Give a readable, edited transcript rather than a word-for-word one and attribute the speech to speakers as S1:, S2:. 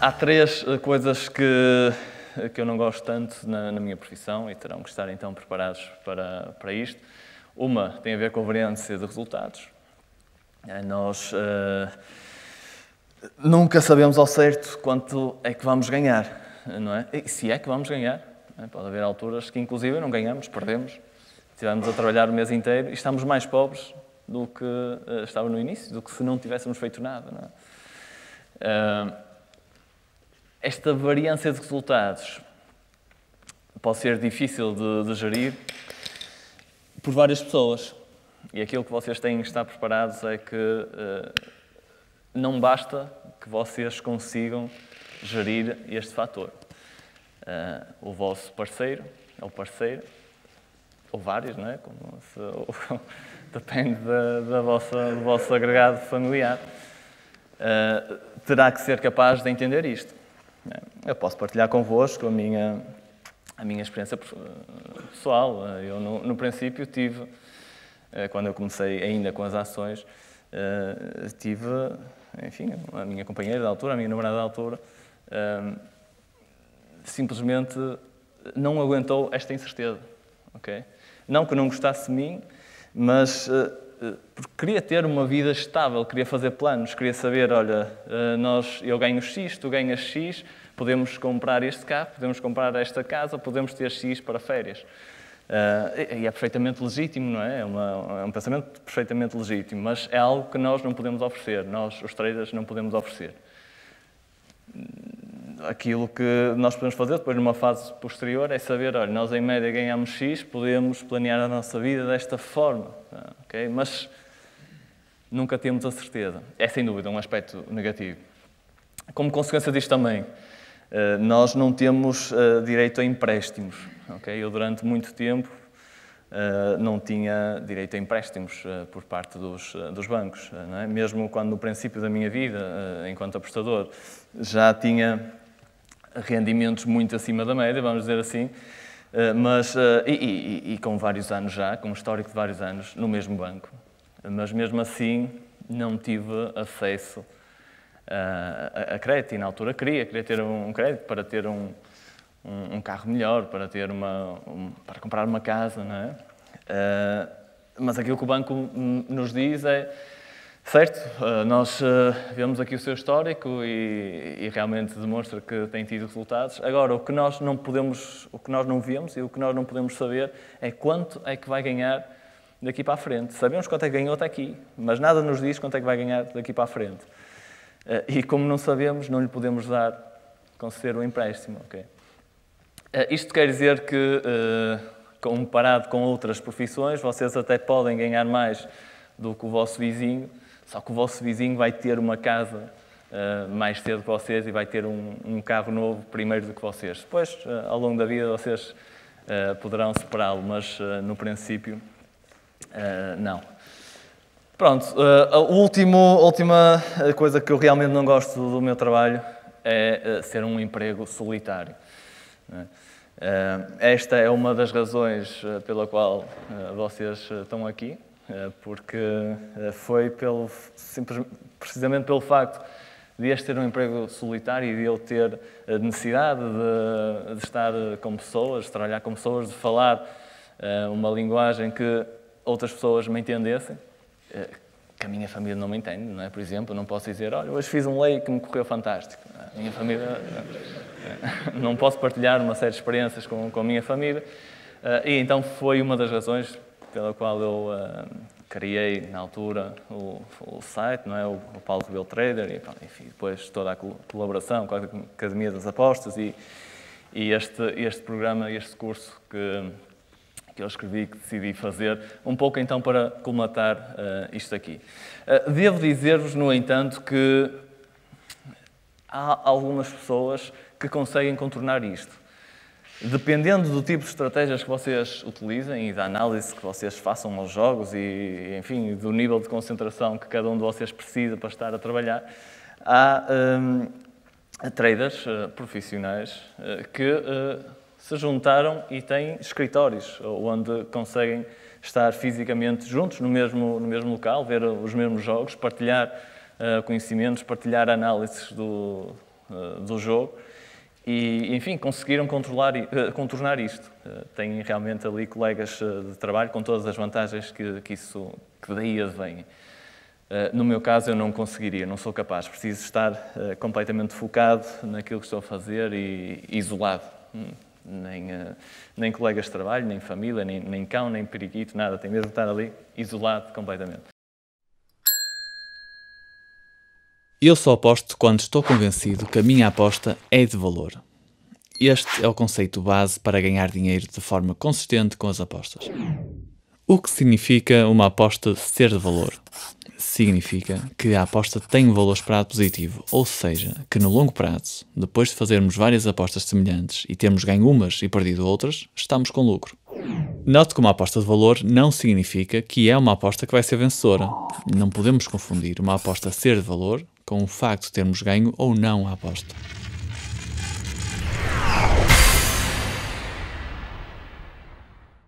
S1: Há três coisas que eu não gosto tanto na minha profissão e terão que estar então preparados para isto. Uma tem a ver com a variância de resultados. Nós nunca sabemos ao certo quanto é que vamos ganhar, não é? E se é que vamos ganhar. Pode haver alturas que inclusive não ganhamos, perdemos. Estivemos a trabalhar o mês inteiro e estamos mais pobres do que estava no início, do que se não tivéssemos feito nada, não é? Esta variância de resultados pode ser difícil de gerir por várias pessoas. E aquilo que vocês têm que estar preparados é que não basta que vocês consigam gerir este fator. O vosso parceiro, ou parceira, ou vários, não é? Depende do vosso agregado familiar, terá que ser capaz de entender isto. Eu posso partilhar convosco a minha experiência pessoal. Eu, no princípio, tive, quando eu comecei ainda com as ações, tive, enfim, a minha companheira da altura, a minha namorada da altura, simplesmente não aguentou esta incerteza, ok? Não que não gostasse de mim, mas porque queria ter uma vida estável, queria fazer planos, queria saber, olha, eu ganho X, tu ganhas X, podemos comprar este carro, podemos comprar esta casa, podemos ter X para férias. E é perfeitamente legítimo, não é? É um pensamento perfeitamente legítimo, mas é algo que nós não podemos oferecer, nós, os traders, não podemos oferecer. Aquilo que nós podemos fazer depois numa fase posterior é saber, olha, nós em média ganhamos X, podemos planear a nossa vida desta forma, okay? Mas nunca temos a certeza. É sem dúvida um aspecto negativo. Como consequência disto também, nós não temos direito a empréstimos, okay? Eu durante muito tempo não tinha direito a empréstimos por parte dos bancos, não é? Mesmo quando no princípio da minha vida, enquanto apostador, já tinha rendimentos muito acima da média, vamos dizer assim, mas com vários anos já, com um histórico de vários anos no mesmo banco. Mas mesmo assim não tive acesso a crédito e na altura queria ter um crédito para ter um carro melhor, para para comprar uma casa, não é? Mas aquilo que o banco nos diz é certo, nós vemos aqui o seu histórico e realmente demonstra que tem tido resultados. Agora, o que nós não vemos e o que nós não podemos saber é quanto é que vai ganhar daqui para a frente. Sabemos quanto é que ganhou até aqui, mas nada nos diz quanto é que vai ganhar daqui para a frente. E como não sabemos, não lhe podemos conceder o empréstimo. Okay? Isto quer dizer que, comparado com outras profissões, vocês até podem ganhar mais do que o vosso vizinho, só que o vosso vizinho vai ter uma casa mais cedo que vocês e vai ter um carro novo primeiro do que vocês. Depois, ao longo da vida, vocês poderão separá-lo, mas no princípio, não. Pronto, a última coisa que eu realmente não gosto do meu trabalho é ser um emprego solitário. Esta é uma das razões pela qual vocês estão aqui. Porque foi precisamente pelo facto de este ter um emprego solitário e de eu ter a necessidade de estar com pessoas, de trabalhar com pessoas, de falar uma linguagem que outras pessoas me entendessem, que a minha família não me entende, não é? Por exemplo, eu não posso dizer, olha, hoje fiz um lei que me correu fantástico. A minha família... Não posso partilhar uma série de experiências com a minha família. E então foi uma das razões pela qual eu criei, na altura, o site, não é? O Paulo Rebelo Trader, e enfim, depois toda a colaboração com a Academia das Apostas e este programa, este curso que eu escrevi, que decidi fazer, um pouco então para colmatar isto aqui. Devo dizer-vos, no entanto, que há algumas pessoas que conseguem contornar isto. Dependendo do tipo de estratégias que vocês utilizem e da análise que vocês façam aos jogos e, enfim, do nível de concentração que cada um de vocês precisa para estar a trabalhar, há traders profissionais que se juntaram e têm escritórios onde conseguem estar fisicamente juntos no mesmo local, ver os mesmos jogos, partilhar conhecimentos, partilhar análises do jogo e, enfim, conseguiram contornar isto. Têm realmente ali colegas de trabalho com todas as vantagens que daí advêm. No meu caso, eu não conseguiria, não sou capaz. Preciso estar completamente focado naquilo que estou a fazer e isolado. Nem colegas de trabalho, nem família, nem cão, nem periquito, nada. Tenho mesmo de estar ali isolado completamente.
S2: Eu só aposto quando estou convencido que a minha aposta é de valor. Este é o conceito base para ganhar dinheiro de forma consistente com as apostas. O que significa uma aposta ser de valor? Significa que a aposta tem um valor esperado positivo, ou seja, que no longo prazo, depois de fazermos várias apostas semelhantes e termos ganho umas e perdido outras, estamos com lucro. Note que uma aposta de valor não significa que é uma aposta que vai ser vencedora. Não podemos confundir uma aposta ser de valor com o facto de termos ganho ou não a aposta.